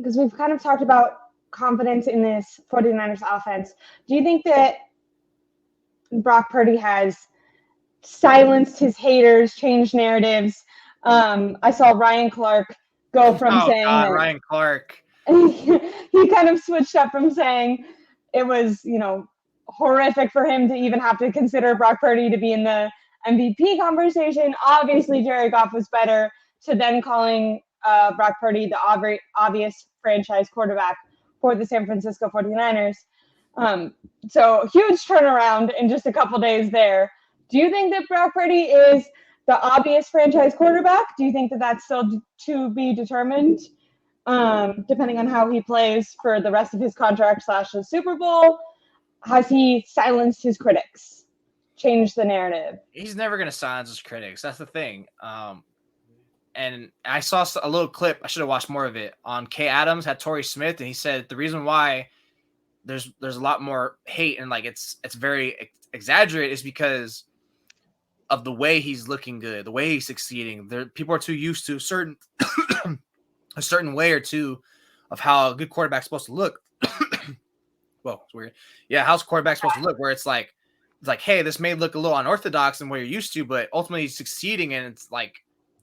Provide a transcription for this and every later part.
because we've kind of talked about confidence in this 49ers offense. Do you think that Brock Purdy has silenced his haters, changed narratives? I saw Ryan Clark go from saying that Ryan Clark. he kind of switched up from saying it was, horrific for him to even have to consider Brock Purdy to be in the MVP conversation. Obviously, Jared Goff was better, to then calling Brock Purdy the obvious franchise quarterback for the San Francisco 49ers. So huge turnaround in just a couple days there. Do you think that Brock Purdy is the obvious franchise quarterback? Do you think that that's still to be determined, depending on how he plays for the rest of his contract / the Super Bowl? Has he silenced his critics, changed the narrative? He's never going to silence his critics. That's the thing. And I saw a little clip. I should have watched more of it. On Kay Adams had Torrey Smith, and he said the reason why there's a lot more hate and like it's very exaggerated is because of the way he's looking good, the way he's succeeding. People are too used to a certain way or two of how a good quarterback's supposed to look. Whoa, it's weird. Yeah, how's quarterback supposed to look? Where it's like, hey, this may look a little unorthodox than what you're used to, but ultimately he's succeeding, and it's like,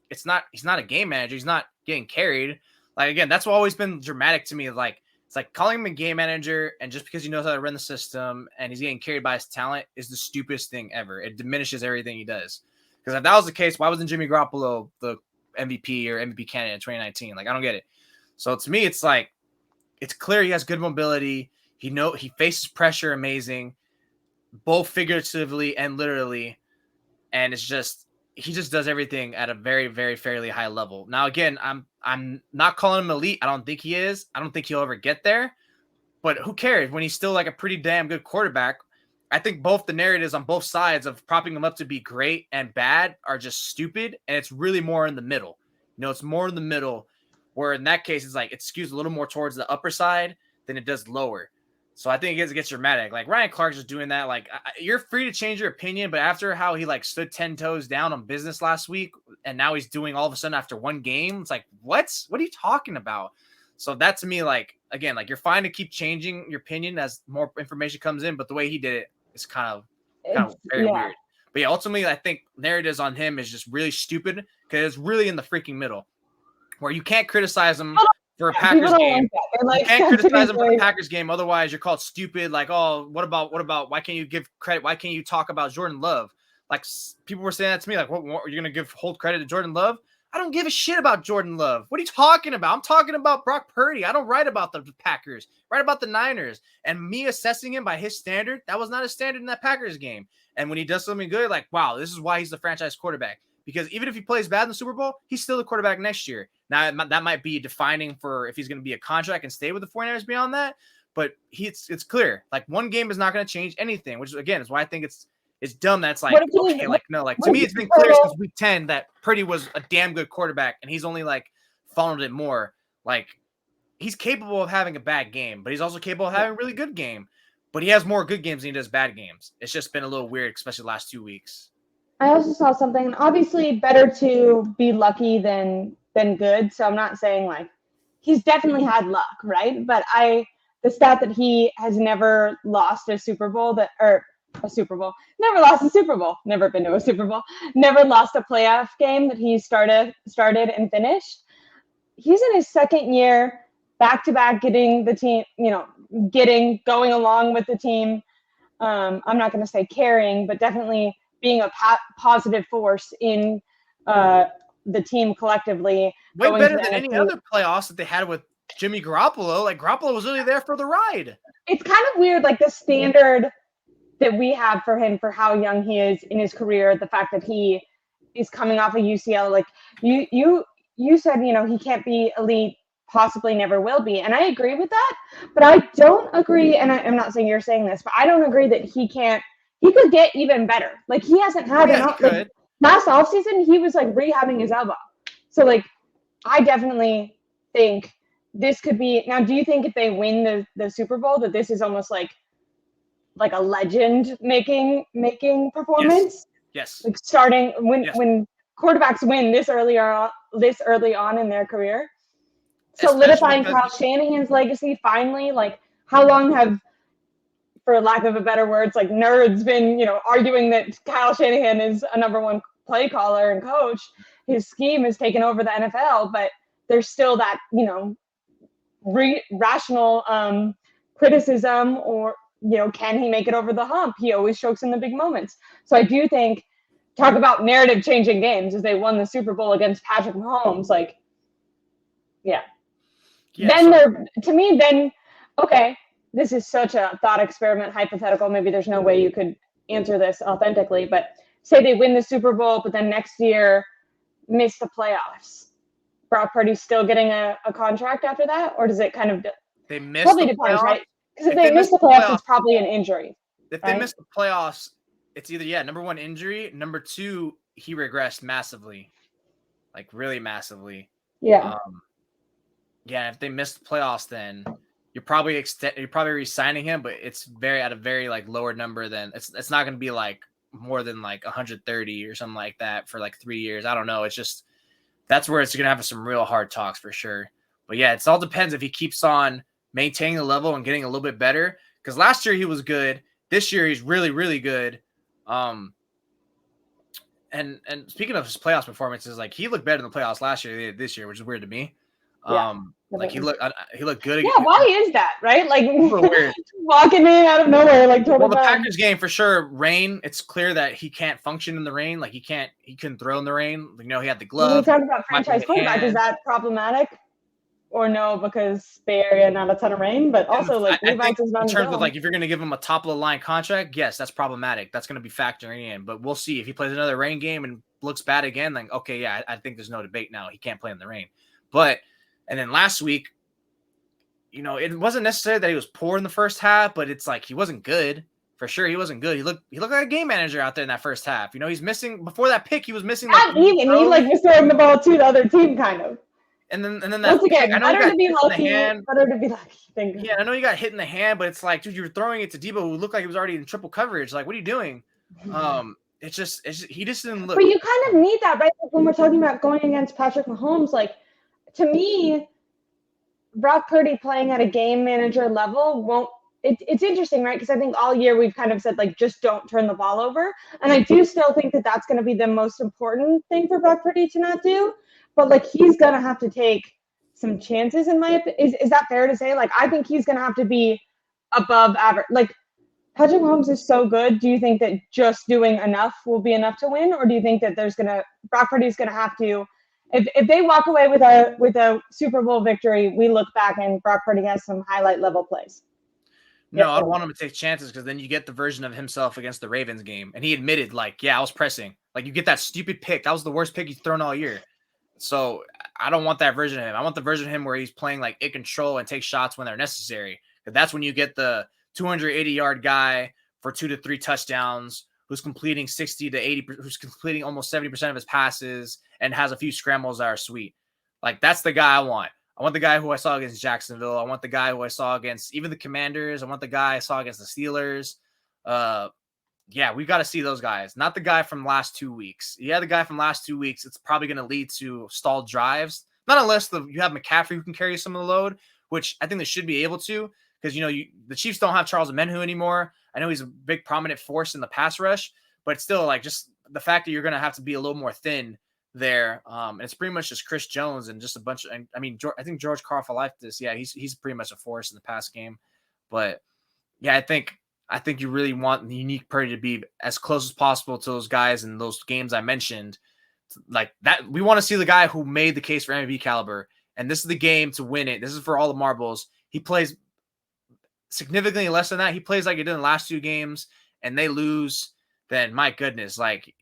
he's not a game manager. He's not getting carried. Like, again, that's always been dramatic to me. Like, it's like calling him a game manager, and just because he knows how to run the system and he's getting carried by his talent is the stupidest thing ever. It diminishes everything he does. Because if that was the case, why wasn't Jimmy Garoppolo the MVP or MVP candidate in 2019? Like, I don't get it. So to me, it's like, it's clear he has good mobility. He faces pressure amazing, both figuratively and literally. And it's just, he just does everything at a very, very fairly high level. Now, again, I'm not calling him elite. I don't think he is. I don't think he'll ever get there. But who cares when he's still like a pretty damn good quarterback? I think both the narratives on both sides of propping him up to be great and bad are just stupid. And it's really more in the middle. It's more in the middle, where in that case, it's like it skews a little more towards the upper side than it does lower. So I think it gets dramatic. Like, Ryan Clark's just doing that. Like, you're free to change your opinion, but after how he like stood 10 toes down on business last week, and now he's doing all of a sudden after one game, it's like, what are you talking about? So that to me, like, again, like, you're fine to keep changing your opinion as more information comes in, but the way he did it is kind of very weird. But yeah, ultimately, I think narratives on him is just really stupid because it's really in the freaking middle, where you can't criticize him for a Packers game. You can't criticize him for a Packers game. Otherwise, you're called stupid. Like, oh, what about? Why can't you give credit? Why can't you talk about Jordan Love? Like, people were saying that to me. Like, what are you going to hold credit to Jordan Love? I don't give a shit about Jordan Love. What are you talking about? I'm talking about Brock Purdy. I don't write about the Packers. I write about the Niners. And me assessing him by his standard, that was not a standard in that Packers game. And when he does something good, like, wow, this is why he's the franchise quarterback. Because even if he plays bad in the Super Bowl, he's still the quarterback next year. Now, that might be defining for if he's going to be a contract and stay with the 49ers beyond that. But it's clear. Like, one game is not going to change anything, which, again, is why I think it's dumb that's like, okay, like, no. Like, to me, it's been clear since week 10 that Purdy was a damn good quarterback, and he's only, like, followed it more. Like, he's capable of having a bad game, but he's also capable of having a really good game. But he has more good games than he does bad games. It's just been a little weird, especially the last 2 weeks. I also saw something, obviously better to be lucky than good. So I'm not saying like he's definitely had luck, right? But the stat that he has never lost a Super Bowl, never lost a Super Bowl, never been to a Super Bowl, never lost a playoff game that he started and finished. He's in his second year, back-to-back, getting the team, going along with the team. I'm not going to say carrying, but definitely being a positive force in the team collectively. Way better than any other playoffs that they had with Jimmy Garoppolo. Like, Garoppolo was really there for the ride. It's kind of weird, like the standard that we have for him for how young he is in his career, the fact that he is coming off a UCL. Like, you said, he can't be elite, possibly never will be. And I agree with that, but I don't agree, and I'm not saying you're saying this, but I don't agree that he could get even better. Like, he hasn't had last offseason, he was like rehabbing his elbow. So like, I definitely think this could be. Now, do you think if they win the Super Bowl that this is almost like a legend making performance? Yes. Like, starting when quarterbacks win this early on in their career. solidifying Kyle Shanahan's legacy finally? Like, how long have, for lack of a better words, like nerds been, arguing that Kyle Shanahan is a number one play caller and coach? His scheme has taken over the NFL, but there's still that, rational criticism, or, can he make it over the hump? He always chokes in the big moments. So I do think, talk about narrative changing games, as they won the Super Bowl against Patrick Mahomes, like, yeah. Then okay, this is such a thought experiment, hypothetical. Maybe there's no way you could answer this authentically, but say they win the Super Bowl, but then next year miss the playoffs. Brock Purdy's still getting a contract after that, or does it kind of they miss probably the depends, playoffs, right? Because if they miss the playoffs, it's probably an injury. If they miss the playoffs, it's either number one, injury, number two, he regressed massively, like really massively. Yeah. If they miss the playoffs, then you're probably re-signing him, but it's at a very like lower number than it's not going to be like more than like 130 or something like that for like 3 years. I don't know. It's just that's where it's going to have some real hard talks for sure. But yeah, it all depends if he keeps on maintaining the level and getting a little bit better. Because last year he was good. This year he's really, really good. And speaking of his playoffs performances, like he looked better in the playoffs last year than he did this year, which is weird to me. Like he looked good. Yeah, why is that, right? Like weird. Walking in out of nowhere, like totally. Well, the Packers game for sure. Rain. It's clear that he can't function in the rain. Like he couldn't throw in the rain. He had the glove. When we talk about franchise quarterback, is that problematic? Or no, because Bay Area, not a ton of rain, but also like I think in terms of like if you're going to give him a top of the line contract, yes, that's problematic. That's going to be factoring in. But we'll see if he plays another rain game and looks bad again. Then okay, yeah, I think there's no debate now. He can't play in the rain. But and then last week, it wasn't necessarily that he was poor in the first half, but it's like he wasn't good for sure. He wasn't good. He looked like a game manager out there in that first half. He's missing before that pick. He was missing. Not even. He was throwing the ball to the other team, kind of. And then that once again, better to be lucky. Yeah, I know you got hit in the hand, but it's like, dude, you were throwing it to Debo, who looked like he was already in triple coverage. Like, what are you doing? It's just he just didn't look. But you kind of need that, right? When we're talking about going against Patrick Mahomes, like to me, Brock Purdy playing at a game manager level won't. It's interesting, right? Because I think all year we've kind of said like just don't turn the ball over, and I do still think that that's going to be the most important thing for Brock Purdy to not do. But like he's gonna have to take some chances, in my opinion. Is that fair to say? Like I think he's gonna have to be above average. Like Patrick Mahomes is so good. Do you think that just doing enough will be enough to win, or do you think that Brock Purdy's gonna have to, if they walk away with a Super Bowl victory, we look back and Brock Purdy has some highlight level plays? No, I want him to take chances because then you get the version of himself against the Ravens game, and he admitted like, yeah, I was pressing. Like you get that stupid pick. That was the worst pick he's thrown all year. So I don't want that version of him. I want the version of him where he's playing like in control and takes shots when they're necessary. Because that's when you get the 280-yard guy for 2 to 3 touchdowns, who's completing 60 to 80, who's completing almost 70% of his passes and has a few scrambles that are sweet. Like that's the guy I want. I want the guy who I saw against Jacksonville. I want the guy who I saw against even the Commanders. I want the guy I saw against the Steelers. Yeah, we got to see those guys, not the guy from last 2 weeks. Yeah, the guy from last 2 weeks, it's probably going to lead to stalled drives. Not unless you have McCaffrey who can carry some of the load, which I think they should be able to because, the Chiefs don't have Charles Omenihu anymore. I know he's a big prominent force in the pass rush, but still like just the fact that you're going to have to be a little more thin there. And it's pretty much just Chris Jones and just a bunch of, I think George Karlaftis, yeah, he's pretty much a force in the pass game. But yeah, I think you really want the unique Purdy to be as close as possible to those guys in those games I mentioned. Like that, we want to see the guy who made the case for MVP caliber, and this is the game to win it. This is for all the marbles. He plays significantly less than that. He plays like he did in the last 2 games, and they lose. Then my goodness, like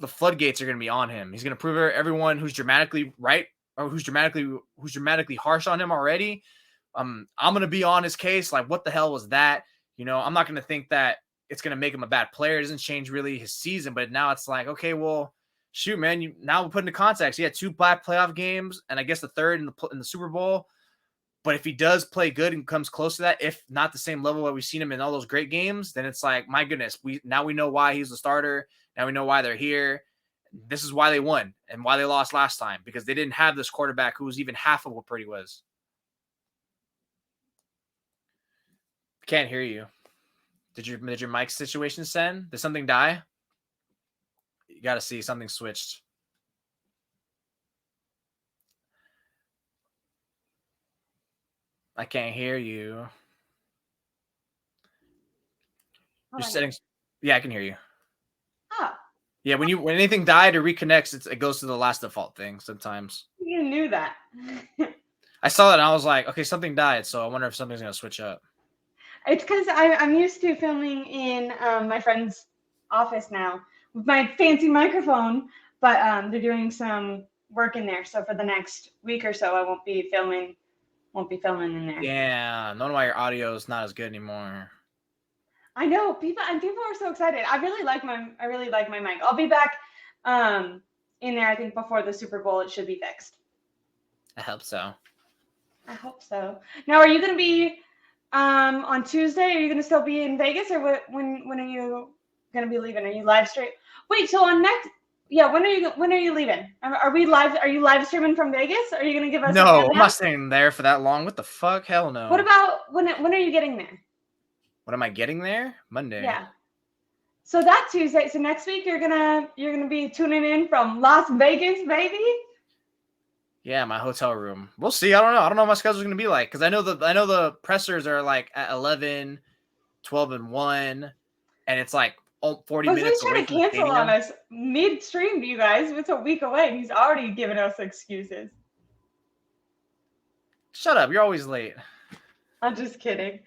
the floodgates are going to be on him. He's going to prove everyone who's dramatically right or who's dramatically harsh on him already. I'm going to be on his case. Like, what the hell was that? I'm not going to think that it's going to make him a bad player. It doesn't change really his season, but now it's like, okay, well, shoot, man, now we'll put into context. He had 2 bad playoff games, and I guess the third in the Super Bowl. But if he does play good and comes close to that, if not the same level that we've seen him in all those great games, then it's like, my goodness, we know why he's the starter. Now we know why they're here. This is why they won and why they lost last time, because they didn't have this quarterback who was even half of what Purdy was. Can't hear you. Did your mic situation send? Did something die? You got to see something switched. I can't hear you. Your settings. Yeah, I can hear you. Oh. Yeah, when anything died or reconnects, it goes to the last default thing sometimes. You knew that. I saw that and I was like, okay, something died, so I wonder if something's gonna switch up. It's because I'm used to filming in my friend's office now with my fancy microphone, but they're doing some work in there. So for the next week or so, I won't be filming in there. Yeah, no wonder why your audio is not as good anymore. I know people are so excited. I really like my mic. I'll be back in there. I think before the Super Bowl, it should be fixed. I hope so. I hope so. Now, are you going to be on Tuesday? Are you going to still be in Vegas, or when are you going to be leaving? Are you live stream? Wait, so on next? Yeah, when are you leaving? Are we live? Are you live streaming from Vegas? Are you going to give us? No, I'm not staying there for that long. What the fuck? Hell no. What about when are you getting there? When am I getting there? Monday. Yeah. So that Tuesday. So next week you're gonna be tuning in from Las Vegas, baby. Yeah, my hotel room. We'll see. I don't know. I don't know what my schedule's gonna be like, because I know the pressers are like at 11, 12, and 1, and it's like 40 minutes away He's trying to cancel on us midstream, you guys. It's a week away, and he's already giving us excuses. Shut up. You're always late. I'm just kidding.